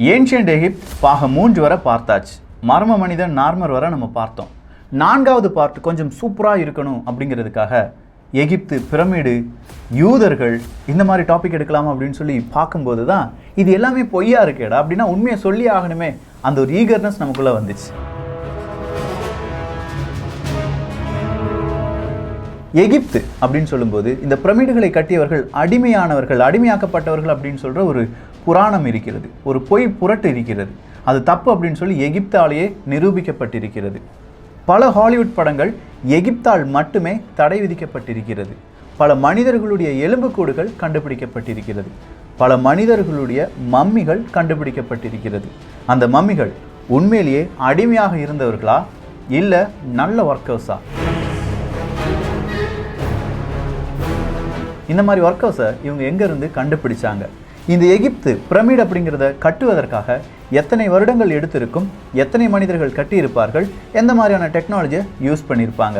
Ancient Egypt பாகம் 3 வரை பார்த்தாச்சு. மர்ம மனிதன் நார்மர் வரை நம்ம பார்த்தோம். 4வது பார்ட் கொஞ்சம் சூப்பராக இருக்கணும் அப்படிங்கிறதுக்காக எகிப்து, பிரமிடு, யூதர்கள் இந்த மாதிரி டாபிக் எடுக்கலாமா அப்படின்னு சொல்லி பார்க்கும்போது தான் இது எல்லாமே பொய்யா இருக்கேடா அப்படின்னா உண்மையை சொல்லி ஆகணுமே அந்த ஒரு ஈகர்னஸ் நமக்குள்ளே வந்துச்சு. எகிப்து அப்படின்னு சொல்லும்போது இந்த பிரமிடுகளை கட்டியவர்கள் அடிமையானவர்கள், அடிமையாக்கப்பட்டவர்கள் அப்படின்னு சொல்கிற ஒரு புராணம் இருக்கிறது, ஒரு பொய் புரட்டு இருக்கிறது. அது தப்பு அப்படின்னு சொல்லி எகிப்தாலேயே நிரூபிக்கப்பட்டிருக்கிறது. பல ஹாலிவுட் படங்கள் எகிப்தால் மட்டுமே தடை விதிக்கப்பட்டிருக்கிறது. பல மனிதர்களுடைய எலும்புக்கூடுகள் கண்டுபிடிக்கப்பட்டிருக்கிறது. பல மனிதர்களுடைய மம்மிகள் கண்டுபிடிக்கப்பட்டிருக்கிறது. அந்த மம்மிகள் உண்மையிலேயே அடிமையாக இருந்தவர்களா இல்லை நல்ல ஒர்க்கர்ஸா? இந்த மாதிரி ஒர்க்கர்ஸை இவங்க எங்கேருந்து கண்டுபிடிச்சாங்க? இந்த எகிப்து பிரமிட் அப்படிங்கிறத கட்டுவதற்காக எத்தனை வருடங்கள் எடுத்திருக்கும்? எத்தனை மனிதர்கள் கட்டியிருப்பார்கள்? எந்த மாதிரியான டெக்னாலஜியை யூஸ் பண்ணியிருப்பாங்க?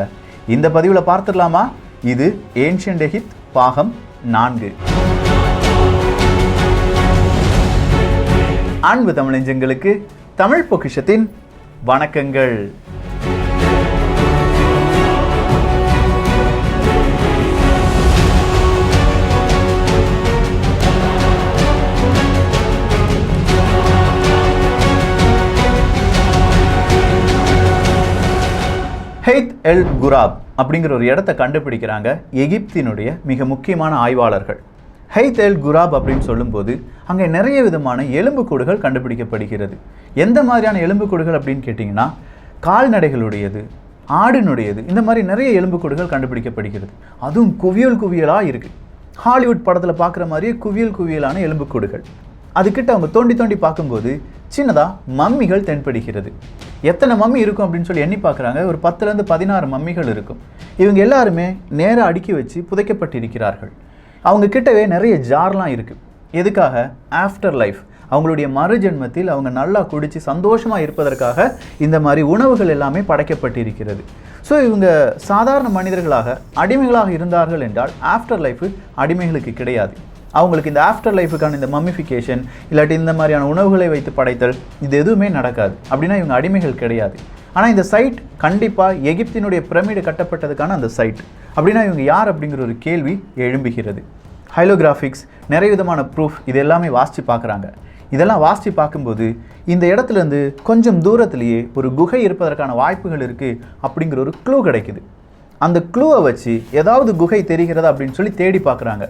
இந்த பதிவில் பார்த்துடலாமா? இது ஏன்ஷியன்ட் எகிப்த் பாகம் 4. அன்பு தமிழஞ்சங்களுக்கு தமிழ் பொக்கிஷத்தின் வணக்கங்கள். ஹெய்த் எல் குராப் அப்படிங்கிற ஒரு இடத்தை கண்டுபிடிக்கிறாங்க எகிப்தினுடைய மிக முக்கியமான ஆய்வாளர்கள். ஹெய்த் எல் குராப் அப்படின்னு சொல்லும்போது அங்கே நிறைய விதமான எலும்புக்கூடுகள் கண்டுபிடிக்கப்படுகிறது. எந்த மாதிரியான எலும்புக்கூடுகள் அப்படின்னு கேட்டிங்கன்னா கால்நடைகளுடையது, ஆடினுடையது, இந்த மாதிரி நிறைய எலும்புக்கூடுகள் கண்டுபிடிக்கப்படுகிறது. அதுவும் குவியல் குவியலாக இருக்குது. ஹாலிவுட் படத்தில் பார்க்குற மாதிரியே குவியல் குவியலான எலும்புக்கூடுகள். அதுக்கிட்ட அவங்க தோண்டி தோண்டி பார்க்கும்போது சின்னதாக மம்மிகள் தென்படுகிறது. எத்தனை மம்மி இருக்கும் அப்படின்னு சொல்லி எண்ணி பார்க்குறாங்க. ஒரு 10லேருந்து 16 மம்மிகள் இருக்கும். இவங்க எல்லாருமே நேராக அடுக்கி வச்சு புதைக்கப்பட்டிருக்கிறார்கள். அவங்க கிட்டவே நிறைய ஜார்லாம் இருக்குது. எதுக்காக? ஆஃப்டர் லைஃப், அவங்களுடைய மறுஜென்மத்தில் அவங்க நல்லா குடித்து சந்தோஷமாக இருப்பதற்காக இந்த மாதிரி உணவுகள் எல்லாமே படைக்கப்பட்டிருக்கிறது. ஸோ இவங்க சாதாரண மனிதர்களாக அடிமைகளாக இருந்தார்கள் என்றால் ஆஃப்டர் லைஃபு அடிமைகளுக்கு கிடையாது. அவங்களுக்கு இந்த ஆஃப்டர் லைஃபுக்கான இந்த மம்மிஃபிகேஷன் இல்லாட்டி இந்த மாதிரியான உணவுகளை வைத்து படைத்தல் இது எதுவுமே நடக்காது. அப்படின்னா இவங்க அடிமைகள் கிடையாது. ஆனால் இந்த சைட் கண்டிப்பாக எகிப்தினுடைய பிரமிடு கட்டப்பட்டதுக்கான அந்த சைட். அப்படின்னா இவங்க யார் அப்படிங்கிற ஒரு கேள்வி எழும்புகிறது. ஹைலோகிராஃபிக்ஸ், நிறைய விதமான ப்ரூஃப், இது எல்லாமே வாசித்து பார்க்குறாங்க. இதெல்லாம் வாசித்து பார்க்கும்போது இந்த இடத்துலேருந்து கொஞ்சம் தூரத்துலேயே ஒரு குகை இருப்பதற்கான வாய்ப்புகள் இருக்குது அப்படிங்கிற ஒரு க்ளூ கிடைக்குது. அந்த க்ளூவை வச்சு ஏதாவது குகை தெரிகிறதா அப்படின்னு சொல்லி தேடி பார்க்குறாங்க.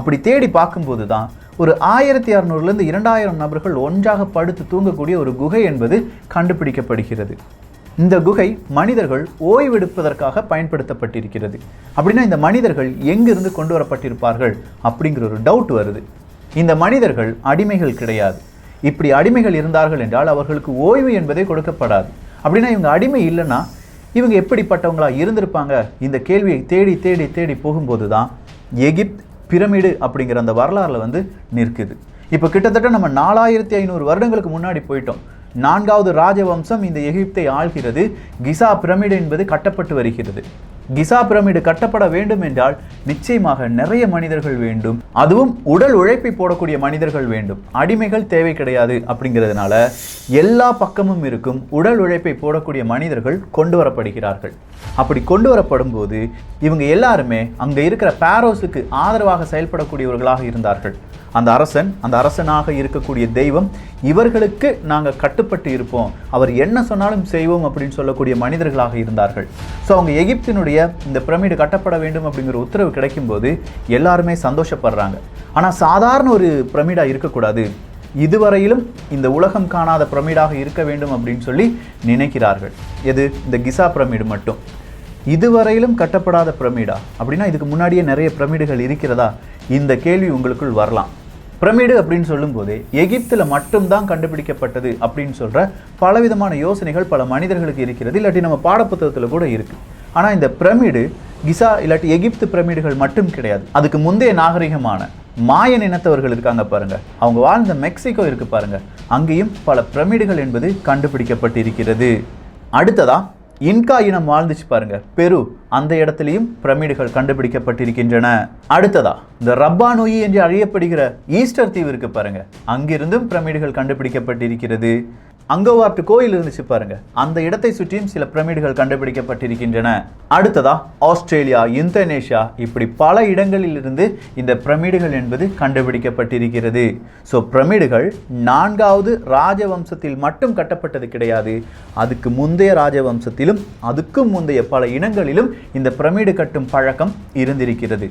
அப்படி தேடி பார்க்கும்போது தான் ஒரு 1600லேருந்து 2000 நபர்கள் ஒன்றாக படுத்து தூங்கக்கூடிய ஒரு குகை என்பது கண்டுபிடிக்கப்படுகிறது. இந்த குகை மனிதர்கள் ஓய்வெடுப்பதற்காக பயன்படுத்தப்பட்டிருக்கிறது. அப்படின்னா இந்த மனிதர்கள் எங்கிருந்து கொண்டு வரப்பட்டிருப்பார்கள் அப்படிங்கிற ஒரு டவுட் வருது. இந்த மனிதர்கள் அடிமைகள் கிடையாது. இப்படி அடிமைகள் இருந்தார்கள் என்றால் அவர்களுக்கு ஓய்வு என்பதே கொடுக்கப்படாது. அப்படின்னா இவங்க அடிமை இல்லைன்னா இவங்க எப்படிப்பட்டவங்களா இருந்திருப்பாங்க? இந்த கேள்வியை தேடி தேடி தேடி போகும்போது தான் எகிப்த் பிரமிடு அப்படிங்கிற அந்த வரலாறுல நிற்குது. இப்போ கிட்டத்தட்ட நம்ம 4500 வருடங்களுக்கு முன்னாடி போயிட்டோம். 4வது ராஜவம்சம் இந்த எகிப்தை ஆள்கிறது. கிசா பிரமிடு என்பது கட்டப்பட்டு வருகிறது. கிசா பிரமிடு கட்டப்பட வேண்டும் என்றால் நிச்சயமாக நிறைய மனிதர்கள் வேண்டும். அதுவும் உடல் உழைப்பை போடக்கூடிய மனிதர்கள் வேண்டும். அடிமைகள் தேவை கிடையாது. அப்படிங்கிறதுனால எல்லா பக்கமும் இருக்கும் உடல் உழைப்பை போடக்கூடிய மனிதர்கள் கொண்டு வரப்படுகிறார்கள். அப்படி கொண்டு வரப்படும் போது இவங்க எல்லாருமே அங்கே இருக்கிற பாரோஸுக்கு ஆதரவாக செயல்படக்கூடியவர்களாக இருந்தார்கள். அந்த அரசனாக இருக்கக்கூடிய தெய்வம் இவர்களுக்கு நாங்கள் கட்டுப்பட்டு இருப்போம், அவர் என்ன சொன்னாலும் செய்வோம் அப்படின்னு சொல்லக்கூடிய மனிதர்களாக இருந்தார்கள். ஸோ அவங்க எகிப்தினுடைய இந்த பிரமிடு கட்டப்பட வேண்டும் அப்படிங்கிற உத்தரவு கிடைக்கும்போது எல்லாருமே சந்தோஷப்படுறாங்க. ஆனால் சாதாரண ஒரு பிரமிடாக இருக்கக்கூடாது, இதுவரையிலும் இந்த உலகம் காணாத பிரமிடாக இருக்க வேண்டும் அப்படின்னு சொல்லி நினைக்கிறார்கள். எது? இந்த கிசா பிரமிடு மட்டும். இதுவரையிலும் கட்டப்படாத பிரமிடா? அப்படின்னா இதுக்கு முன்னாடியே நிறைய பிரமிடுகள் இருக்கிறதா? இந்த கேள்வி உங்களுக்குள் வரலாம். பிரமிடு அப்படின்னு சொல்லும்போதே எகிப்தில் மட்டும்தான் கண்டுபிடிக்கப்பட்டது அப்படின்னு சொல்கிற பலவிதமான யோசனைகள் பல மனிதர்களுக்கு இருக்கிறது. இல்லாட்டி நம்ம பாடப்புத்தகத்தில் கூட இருக்குது. ஆனால் இந்த பிரமிடு கிசா இல்லாட்டி எகிப்து பிரமிடுகள் மட்டும் கிடையாது. அதுக்கு முந்தைய நாகரிகமான மாயன் இனத்தவர்கள் இருக்காங்க பாருங்க, அவங்க வாழ்ந்த மெக்சிகோ இருக்கு பாருங்க, அங்கேயும் பல பிரமிடுகள் என்பது கண்டுபிடிக்கப்பட்டிருக்கிறது. அடுத்ததா இன்கா இனம் வாழ்ந்துச்சு பாருங்க, பெரு, அந்த இடத்திலையும் பிரமிடுகள் கண்டுபிடிக்கப்பட்டிருக்கின்றன. அடுத்ததா இந்த ரப்பா நோயி என்று அறியப்படுகிற ஈஸ்டர் தீவு இருக்கு பாருங்க, அங்கிருந்தும் பிரமிடுகள் கண்டுபிடிக்கப்பட்டிருக்கிறது. அங்கோவார்ட் கோயில் இருந்துச்சு பாருங்க, அந்த இடத்தை சுற்றியும் சில பிரமிடுகள் கண்டுபிடிக்கப்பட்டிருக்கின்றன. அடுத்ததா ஆஸ்திரேலியா, இந்தோனேஷியா, இப்படி பல இடங்களில் இருந்து இந்த பிரமிடுகள் என்பது கண்டுபிடிக்கப்பட்டிருக்கிறது. ஸோ பிரமிடுகள் 4வது ராஜவம்சத்தில் மட்டும் கட்டப்பட்டது கிடையாது, அதுக்கு முந்தைய ராஜவம்சத்திலும் அதுக்கும் முந்தைய பல இனங்களிலும் இந்த பிரமிடு கட்டும் பழக்கம் இருந்திருக்கிறது.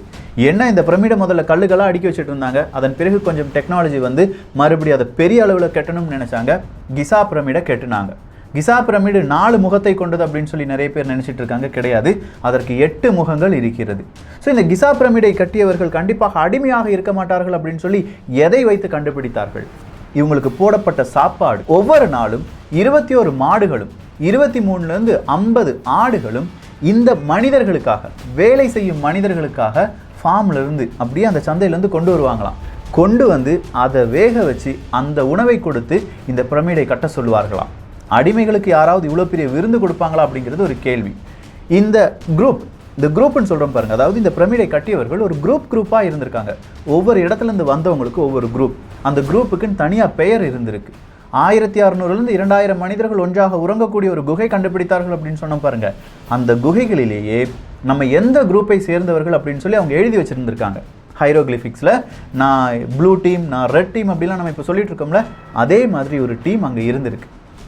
என்ன, இந்த பிரமிடை முதல்ல கல்லுகளாக அடுக்கி வச்சுட்டு இருந்தாங்க, அதன் பிறகு கொஞ்சம் டெக்னாலஜி வந்து மறுபடியும் அதை பெரிய அளவில் கட்டணும்னு நினைச்சாங்க, கிசா பிரமிடை கட்டினாங்க. கிசா பிரமிடு 4 முகத்தை கொண்டது அப்படின்னு சொல்லி நிறைய பேர் நினைச்சிட்டு இருக்காங்க, கிடையாது, அதற்கு 8 முகங்கள் இருக்கிறது. ஸோ இந்த கிசா பிரமிடை கட்டியவர்கள் கண்டிப்பாக அடிமையாக இருக்க மாட்டார்கள் அப்படின்னு சொல்லி எதை வைத்து கண்டுபிடித்தார்கள்? இவங்களுக்கு போடப்பட்ட சாப்பாடு, ஒவ்வொரு நாளும் 21 மாடுகளும் 23லேருந்து 50 ஆடுகளும் இந்த மனிதர்களுக்காக, வேலை செய்யும் மனிதர்களுக்காக ஃபார்ம்ல இருந்து அப்படியே அந்த சந்தையிலேருந்து கொண்டு வருவாங்களாம். கொண்டு வந்து அதை வேக வச்சு அந்த உணவை கொடுத்து இந்த பிரமிடை கட்ட சொல்லுவார்களாம். அடிமைகளுக்கு யாராவது இவ்வளோ பெரிய விருந்து கொடுப்பாங்களா அப்படிங்கிறது ஒரு கேள்வி. இந்த குரூப்னு சொல்கிறோம் பாருங்க, அதாவது இந்த பிரமிடை கட்டியவர்கள் ஒரு குரூப்பாக இருந்திருக்காங்க. ஒவ்வொரு இடத்துலேருந்து வந்தவங்களுக்கு ஒவ்வொரு குரூப், அந்த குரூப்புக்குன்னு தனியாக பெயர் இருந்திருக்கு. 1600லேருந்து 2000 மனிதர்கள் ஒன்றாக உறங்கக்கூடிய ஒரு குகை கண்டுபிடித்தார்கள் அப்படின்னு சொன்னோம் பாருங்க, அந்த குகைகளிலேயே நம்ம எந்த குரூப்பை சேர்ந்தவர்கள் அப்படின்னு சொல்லி அவங்க எழுதி வச்சுருந்துருக்காங்க. ஹைரோகிளிஃபிக்ஸில் நான் ப்ளூ டீம், நான் ரெட் டீம் அப்படிலாம் நம்ம இப்போ சொல்லிட்டு இருக்கோம்ல, அதே மாதிரி ஒரு டீம் அங்கே இருந்திருக்கு.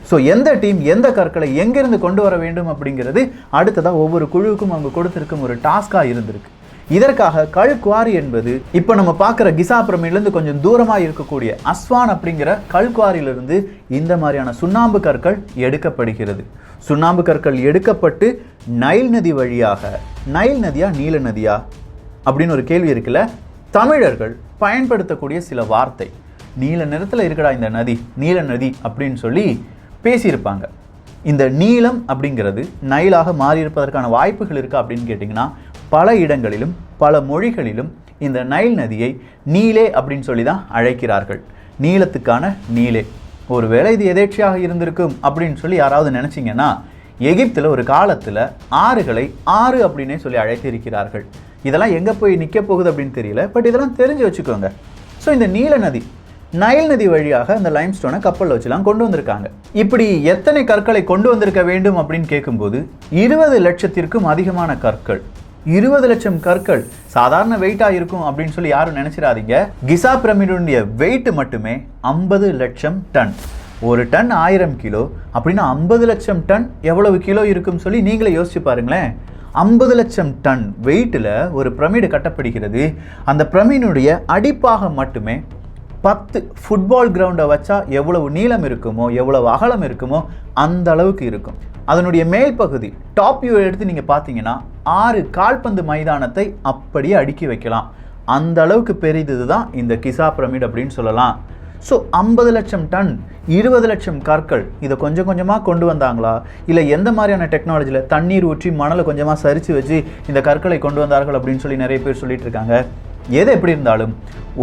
ஸோ எந்த டீம் எந்த கற்களை எங்கேருந்து கொண்டு வர வேண்டும் அப்படிங்கிறது அடுத்ததாக ஒவ்வொரு குழுவுக்கும் அவங்க கொடுத்துருக்கும் ஒரு டாஸ்காக இருந்திருக்கு. இதற்காக கல் குவாரி என்பது இப்போ நம்ம பார்க்குற கிசா பிரமிட்லேருந்து கொஞ்சம் தூரமாக இருக்கக்கூடிய அஸ்வான் அப்படிங்கிற கல் குவாரியிலிருந்து இந்த மாதிரியான சுண்ணாம்பு கற்கள் எடுக்கப்படுகிறது. சுண்ணாம்பு கற்கள் எடுக்கப்பட்டு நைல் நதி வழியாக, நைல் நதியா நீல நதியா அப்படின்னு ஒரு கேள்வி இருக்குல்ல, தமிழர்கள் பயன்படுத்தக்கூடிய சில வார்த்தை, நீல நிறத்தில் இருக்கடா இந்த நதி, நீல நதி அப்படின்னு சொல்லி பேசியிருப்பாங்க. இந்த நீலம் அப்படிங்கிறது நைலாக மாறியிருப்பதற்கான வாய்ப்புகள் இருக்கா அப்படின்னு கேட்டிங்கன்னா, பல இடங்களிலும் பல மொழிகளிலும் இந்த நைல் நதியை நீலே அப்படின்னு சொல்லி தான் அழைக்கிறார்கள். நீளத்துக்கான நீலே. ஒருவேளை இது எதேட்சியாக இருந்திருக்கும் அப்படின்னு சொல்லி யாராவது நினச்சிங்கன்னா, எகிப்தில் ஒரு காலத்தில் ஆறுகளை ஆறு அப்படின்னே சொல்லி அழைத்திருக்கிறார்கள். இதெல்லாம் எங்கே போய் நிற்க போகுது அப்படின்னு தெரியல, பட் இதெல்லாம் தெரிஞ்சு வச்சுக்கோங்க. ஸோ இந்த நீல நதி, நைல் நதி வழியாக அந்த லைம்ஸ்டோனை கப்பலில் வச்சுலாம் கொண்டு வந்திருக்காங்க. இப்படி எத்தனை கற்களை கொண்டு வந்திருக்க வேண்டும் அப்படின்னு கேட்கும்போது 20 லட்சத்திற்கும் அதிகமான கற்கள். 20 லட்சம் கற்கள் சாதாரண வெயிட்டாக இருக்கும் அப்படின்னு சொல்லி யாரும் நினைச்சிடாதீங்க. கிசா பிரமிடுடைய வெயிட் மட்டுமே 50 லட்சம் டன். ஒரு டன் 1000 கிலோ அப்படின்னா 50 லட்சம் டன் எவ்வளவு கிலோ இருக்குன்னு சொல்லி நீங்களே யோசிச்சு பாருங்களேன். 50 லட்சம் டன் வெயிட்டில் ஒரு பிரமிடு கட்டப்படுகிறது. அந்த பிரமிடுடைய அடிப்பாகம் மட்டுமே 10 ஃபுட்பால் கிரவுண்டை வச்சா எவ்வளவு நீளம் இருக்குமோ, எவ்வளவு அகலம் இருக்குமோ அந்த அளவுக்கு இருக்கும். அதனுடைய மேல் பகுதி, டாப் வியூ எடுத்து நீங்கள் பார்த்தீங்கன்னா 6 கால்பந்து மைதானத்தை அப்படியே அடுக்கி வைக்கலாம். அந்த அளவுக்கு பெரிது தான் இந்த கிசா பிரமிட் அப்படின்னு சொல்லலாம். ஸோ 50 லட்சம் டன், 20 லட்சம் கற்கள், இதை கொஞ்சம் கொஞ்சமாக கொண்டு வந்தாங்களா, இல்லை எந்த மாதிரியான டெக்னாலஜியில் தண்ணீர் ஊற்றி மணலை கொஞ்சமாக சரித்து வச்சு இந்த கற்களை கொண்டு வந்தார்கள் அப்படின்னு சொல்லி நிறைய பேர் சொல்லிட்டு இருக்காங்க. எது எப்படி இருந்தாலும்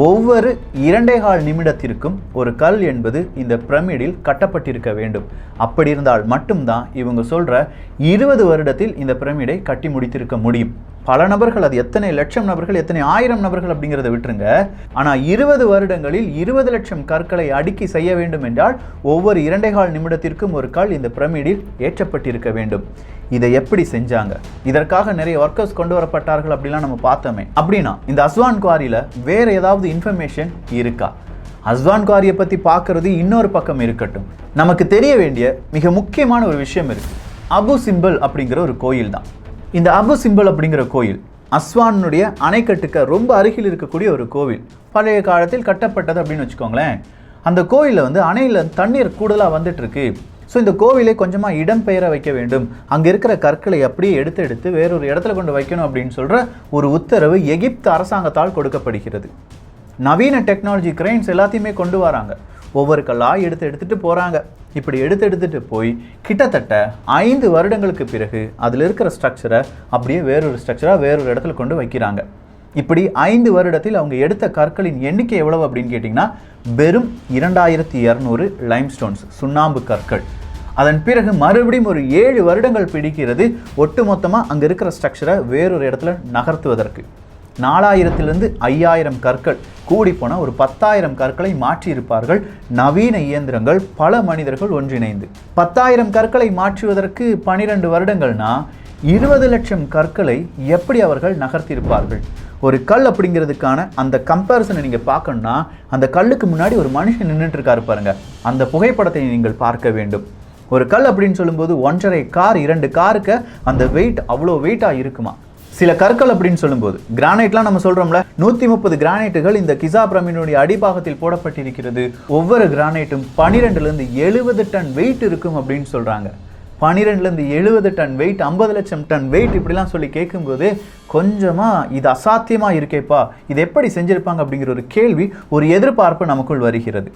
ஒவ்வொரு 2.25 நிமிடத்திற்கும் ஒரு கல் என்பது இந்த பிரமிடில் கட்டப்பட்டிருக்க வேண்டும். அப்படி இருந்தால் மட்டும்தான் இவங்க சொல்கிற 20 வருடத்தில் இந்த பிரமிடை கட்டி முடித்திருக்க முடியும். பல நபர்கள், அது எத்தனை லட்சம் நபர்கள், எத்தனை ஆயிரம் நபர்கள் அப்படிங்கிறத விட்டுருங்க, ஆனால் 20 வருடங்களில் 20 லட்சம் கற்களை அடுக்கி செய்ய வேண்டும் என்றால் ஒவ்வொரு 2.25 நிமிடத்திற்கும் ஒரு கல் இந்த பிரமிடில் ஏற்றப்பட்டிருக்க வேண்டும். இதை எப்படி செஞ்சாங்க? இதற்காக நிறைய ஒர்க்கர்ஸ் கொண்டு வரப்பட்டார்கள் அப்படிலாம் நம்ம பார்த்தோமே. அப்படின்னா இந்த அஸ்வான் குவாரியில் வேற ஏதாவது இன்ஃபர்மேஷன் இருக்கா? அஸ்வான் குவாரியை பற்றி பார்க்கறது இன்னொரு பக்கம் இருக்கட்டும், நமக்கு தெரிய வேண்டிய மிக முக்கியமான ஒரு விஷயம் இருக்கு. அபு சிம்பல் அப்படிங்கிற ஒரு கோயில் தான். இந்த அபு சிம்பல் அப்படிங்கிற கோயில் அஸ்வானுடைய அணைக்கட்டுக்கு ரொம்ப அருகில் இருக்கக்கூடிய ஒரு கோவில். பழைய காலத்தில் கட்டப்பட்டது அப்படின்னு வச்சுக்கோங்களேன். அந்த கோயிலில் அணையில் தண்ணீர் கூடுதலாக வந்துட்டு இருக்கு. ஸோ இந்த கோவிலை கொஞ்சமாக இடம்பெயர வைக்க வேண்டும், அங்கே இருக்கிற கற்களை அப்படியே எடுத்து வேறொரு இடத்துல கொண்டு வைக்கணும் அப்படின்னு சொல்கிற ஒரு உத்தரவு எகிப்து அரசாங்கத்தால் கொடுக்கப்படுகிறது. நவீன டெக்னாலஜி கிரெயின்ஸ் எல்லாத்தையுமே கொண்டு வராங்க. ஒவ்வொரு கல்லாக எடுத்துகிட்டு போகிறாங்க. இப்படி எடுத்துகிட்டு போய் கிட்டத்தட்ட 5 வருடங்களுக்கு பிறகு அதில் இருக்கிற ஸ்ட்ரக்சரை அப்படியே வேறொரு இடத்துல கொண்டு வைக்கிறாங்க. இப்படி 5 வருடத்தில் அவங்க எடுத்த கற்களின் எண்ணிக்கை எவ்வளவு அப்படின்னு கேட்டிங்கன்னா வெறும் 2200 லைம்ஸ்டோன்ஸ், சுண்ணாம்பு கற்கள். அதன் பிறகு மறுபடியும் ஒரு 7 வருடங்கள் பிடிக்கிறது ஒட்டுமொத்தமாக அங்கே இருக்கிற ஸ்ட்ரக்சரை வேறொரு இடத்துல நகர்த்துவதற்கு. 4000 5000 கற்கள் கூடி போனால் ஒரு 10,000 கற்களை மாற்றியிருப்பார்கள் நவீன இயந்திரங்கள், பல மனிதர்கள் ஒன்றிணைந்து. 10,000 கற்களை மாற்றுவதற்கு 12 வருடங்கள்னா 20 லட்சம் கற்களை எப்படி அவர்கள் நகர்த்தியிருப்பார்கள்? ஒரு கல் அப்படிங்கிறதுக்கான அந்த கம்பேரிசனை நீங்கள் பார்க்கணும்னா அந்த கல்லுக்கு முன்னாடி ஒரு மனுஷன் நின்றுட்டு இருக்காரு பாருங்க, அந்த புகைப்படத்தை நீங்கள் பார்க்க வேண்டும். ஒரு கல் அப்படின்னு சொல்லும்போது 1.5 கார் 2 காருக்கு அந்த வெயிட் அவ்வளோ வெயிட்டாக இருக்குமா? சில கற்கள் அப்படின்னு சொல்லும்போது கிரானைட்லாம் நம்ம சொல்றோம்ல, 130 கிரானைட்டுகள் இந்த கிசா பிரமிடினுடைய அடிபாகத்தில் போடப்பட்டிருக்கிறது. ஒவ்வொரு கிரானைட்டும் 12 70 டன் வெயிட் இருக்கும் அப்படின்னு சொல்றாங்க. 12 70 டன் வெயிட், 50 லட்சம் டன் வெயிட், இப்படிலாம் சொல்லி கேட்கும்போது கொஞ்சமாக இது அசாத்தியமாக இருக்கேப்பா, இது எப்படி செஞ்சுருப்பாங்க அப்படிங்கிற ஒரு கேள்வி, ஒரு எதிர்பார்ப்பு நமக்குள் வருகிறது.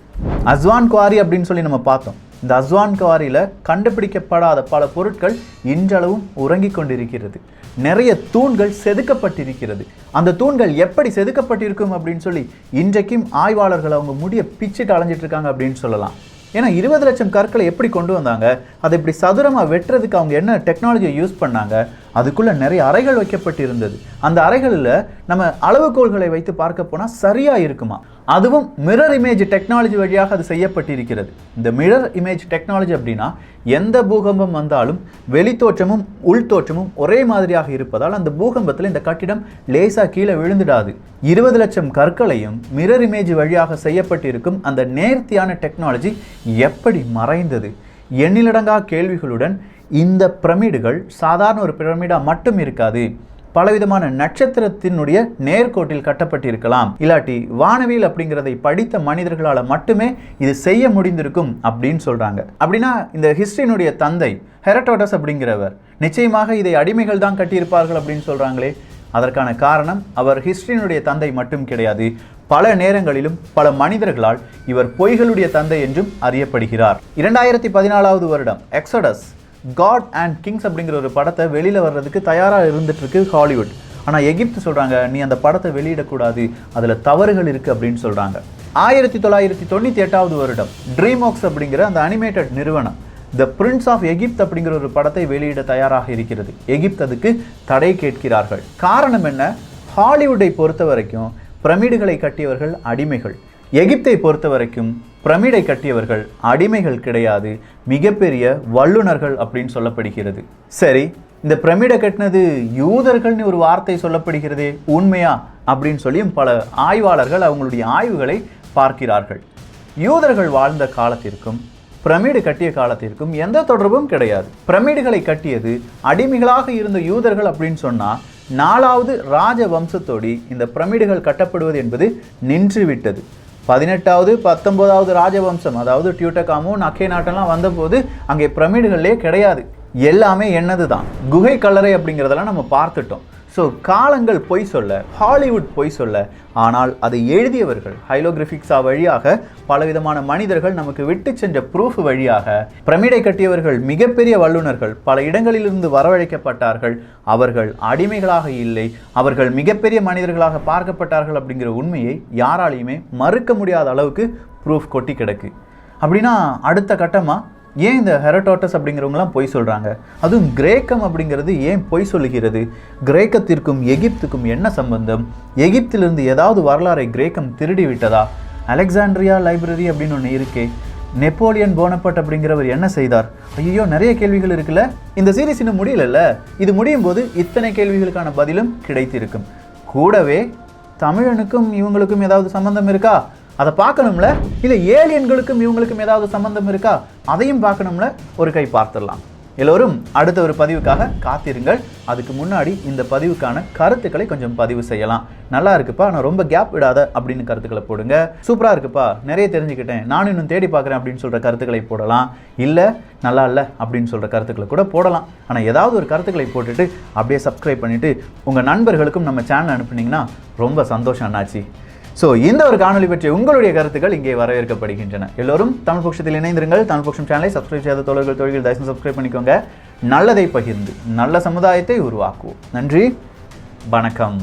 அஸ்வான் குவாரி அப்படின்னு சொல்லி நம்ம பார்த்தோம். இந்த அஸ்வான் குவாரியில் கண்டுபிடிக்கப்படாத பல பொருட்கள் இன்றளவும் உறங்கிக் கொண்டிருக்கிறது. நிறைய தூண்கள் செதுக்கப்பட்டிருக்கிறது. அந்த தூண்கள் எப்படி செதுக்கப்பட்டிருக்கும் அப்படின்னு சொல்லி இன்றைக்கும் ஆய்வாளர்கள் அவங்க முடிய பிச்சுட்டு அலைஞ்சிட்டு இருக்காங்க அப்படின்னு சொல்லலாம். ஏன்னா 20 லட்சம் கற்களை எப்படி கொண்டு வந்தாங்க, அதை இப்படி சதுரமாக வெட்டுறதுக்கு அவங்க என்ன டெக்னாலஜியை யூஸ் பண்ணாங்க, அதுக்குள்ளே நிறைய அறைகள் வைக்கப்பட்டிருந்தது. அந்த அறைகளில் நம்ம அளவுகோல்களை வைத்து பார்க்க போனால் சரியாக இருக்குமா? அதுவும் மிரர் இமேஜ் டெக்னாலஜி வழியாக அது செய்யப்பட்டிருக்கிறது. இந்த மிரர் இமேஜ் டெக்னாலஜி அப்படின்னா எந்த பூகம்பம் வந்தாலும் வெளித்தோற்றமும் உள்தோற்றமும் ஒரே மாதிரியாக இருப்பதால் அந்த பூகம்பத்தில் இந்த கட்டிடம் லேசாக கீழே விழுந்துடாது. 20 லட்சம் கற்களையும் மிரர் இமேஜ் வழியாக செய்யப்பட்டிருக்கும் அந்த நேர்த்தியான டெக்னாலஜி எப்படி மறைந்தது? எண்ணிலடங்கா கேள்விகளுடன் இந்த பிரமிடுகள் சாதாரண ஒரு பிரமிடாக மட்டும் இருக்காது, பலவிதமான நட்சத்திரத்தினுடைய நேர்கோட்டில் கட்டப்பட்டிருக்கலாம், இல்லாட்டி வானவியல் அப்படிங்கிறதை படித்த மனிதர்களால் மட்டுமே இது செய்ய முடிந்திருக்கும் அப்படின்னு சொல்றாங்க. அப்படின்னா இந்த ஹிஸ்டரியினுடைய தந்தை ஹெரடோட்டஸ் அப்படிங்கிறவர் நிச்சயமாக இதை அடிமைகள் தான் கட்டியிருப்பார்கள் அப்படின்னு சொல்றாங்களே. அதற்கான காரணம் அவர் ஹிஸ்டரியினுடைய தந்தை மட்டும் கிடையாது, பல நேரங்களிலும் பல மனிதர்களால் இவர் பொய்களுடைய தந்தை என்றும் அறியப்படுகிறார். 2014 வருடம் எக்ஸோடஸ் காட் அண்ட் கிங்ஸ் அப்படிங்கிற ஒரு படத்தை வெளியில் வர்றதுக்கு தயாராக இருந்துட்டு இருக்கு ஹாலிவுட். ஆனால் எகிப்து சொல்கிறாங்க, நீ அந்த படத்தை வெளியிடக்கூடாது, அதில் தவறுகள் இருக்குது அப்படின்னு சொல்கிறாங்க. 1998 வருடம் ட்ரீம்ஒர்க்ஸ் அப்படிங்கிற அந்த அனிமேட்டட் நிறுவனம் த பிரின்ஸ் ஆஃப் எகிப்த் அப்படிங்கிற ஒரு படத்தை வெளியிட தயாராக இருக்கிறது. எகிப்து அதுக்கு தடை கேட்கிறார்கள். காரணம் என்ன? ஹாலிவுட்டை பொறுத்த வரைக்கும் பிரமிடுகளை கட்டியவர்கள் அடிமைகள், எகிப்தை பொறுத்த வரைக்கும் பிரமிடை கட்டியவர்கள் அடிமைகள் கிடையாது, மிகப்பெரிய வல்லுநர்கள் அப்படின்னு சொல்லப்படுகிறது. சரி, இந்த பிரமிடை கட்டினது யூதர்கள்னு ஒரு வார்த்தை சொல்லப்படுகிறதே, உண்மையா அப்படின்னு சொல்லியும் பல ஆய்வாளர்கள் அவங்களுடைய ஆய்வுகளை பார்க்கிறார்கள். யூதர்கள் வாழ்ந்த காலத்திற்கும் பிரமிடு கட்டிய காலத்திற்கும் எந்த தொடர்பும் கிடையாது. பிரமிடுகளை கட்டியது அடிமைகளாக இருந்த யூதர்கள் அப்படின்னு சொன்னால் 4வது ராஜ வம்சத்தோடி இந்த பிரமிடுகள் கட்டப்படுவது என்பது நின்றுவிட்டது. 18வது 19வது ராஜவம்சம், அதாவது டியூட்டகாமும் அக்கேநாட்டெல்லாம் வந்தபோது அங்கே பிரமிடுகளே கிடையாது, எல்லாமே என்னது தான், குகை கல்லறை அப்படிங்கிறதெல்லாம் நம்ம பார்த்துட்டோம். ஸோ காலங்கள் பொய் சொல்ல, ஹாலிவுட் பொய் சொல்ல, ஆனால் அதை எழுதியவர்கள் ஹைலோகிராஃபிக்ஸா வழியாக பலவிதமான மனிதர்கள் நமக்கு விட்டு சென்ற ப்ரூஃப் வழியாக பிரமிடை கட்டியவர்கள் மிகப்பெரிய வல்லுநர்கள், பல இடங்களிலிருந்து வரவழைக்கப்பட்டார்கள், அவர்கள் அடிமைகளாக இல்லை, அவர்கள் மிகப்பெரிய மனிதர்களாக பார்க்கப்பட்டார்கள் அப்படிங்கிற உண்மையை யாராலையுமே மறுக்க முடியாத அளவுக்கு ப்ரூஃப் கொட்டி கிடக்கு. அப்படின்னா அடுத்த கட்டமாக ஏன் இந்த ஹெரடோட்டஸ் அப்படிங்கிறவங்களாம் பொய் சொல்கிறாங்க? அதுவும் கிரேக்கம் அப்படிங்கிறது ஏன் பொய் சொல்லுகிறது? கிரேக்கத்திற்கும் எகிப்துக்கும் என்ன சம்பந்தம்? எகிப்திலிருந்து ஏதாவது வரலாறை கிரேக்கம் திருடி விட்டதா? அலெக்சாண்ட்ரியா லைப்ரரி அப்படின்னு ஒன்று இருக்கே, நெப்போலியன் போனபர்ட் அப்படிங்கிறவர் என்ன செய்தார்? ஐயோ, நிறைய கேள்விகள் இருக்குல்ல. இந்த சீரீஸ் இன்னும் முடியலல்ல, இது முடியும் போது இத்தனை கேள்விகளுக்கான பதிலும் கிடைத்திருக்கும். கூடவே தமிழனுக்கும் இவங்களுக்கும் ஏதாவது சம்பந்தம் இருக்கா அதை பார்க்கணும்ல, இல்லை ஏலியன்களுக்கும் இவங்களுக்கும் ஏதாவது சம்பந்தம் இருக்கா அதையும் பார்க்கணும்ல, ஒரு கை பார்த்துடலாம். எல்லோரும் அடுத்த ஒரு பதிவுக்காக காத்திருங்கள். அதுக்கு முன்னாடி இந்த பதிவுக்கான கருத்துக்களை கொஞ்சம் பதிவு செய்யலாம். நல்லா இருக்குப்பா, நான் ரொம்ப கேப் விடாத அப்படின்னு கருத்துக்களை போடுங்க. சூப்பராக இருக்குப்பா, நிறைய தெரிஞ்சுக்கிட்டேன், நானும் இன்னும் தேடி பார்க்குறேன் அப்படின்னு சொல்கிற கருத்துக்களை போடலாம். இல்லை நல்லா இல்லை அப்படின்னு சொல்கிற கருத்துக்களை கூட போடலாம். ஆனால் ஏதாவது ஒரு கருத்துக்களை போட்டுட்டு அப்படியே சப்ஸ்கிரைப் பண்ணிவிட்டு உங்கள் நண்பர்களுக்கும் நம்ம சேனல் அனுப்புனீங்கன்னா ரொம்ப சந்தோஷம் அண்ணாச்சி. ஸோ இந்த ஒரு காணொலி பற்றிய உங்களுடைய கருத்துக்கள் இங்கே வரவேற்கப்படுகின்றன. எல்லோரும் தமிழ் பட்சத்தில் இணைந்திருங்கள். தமிழ் பட்சம் சேனலை சப்ஸ்கிரைப் செய்யாத தோழர்கள் தயவுசெய்து சப்ஸ்கிரைப் பண்ணிக்கோங்க. நல்லதை பகிர்ந்து நல்ல சமுதாயத்தை உருவாக்குவோம். நன்றி, வணக்கம்.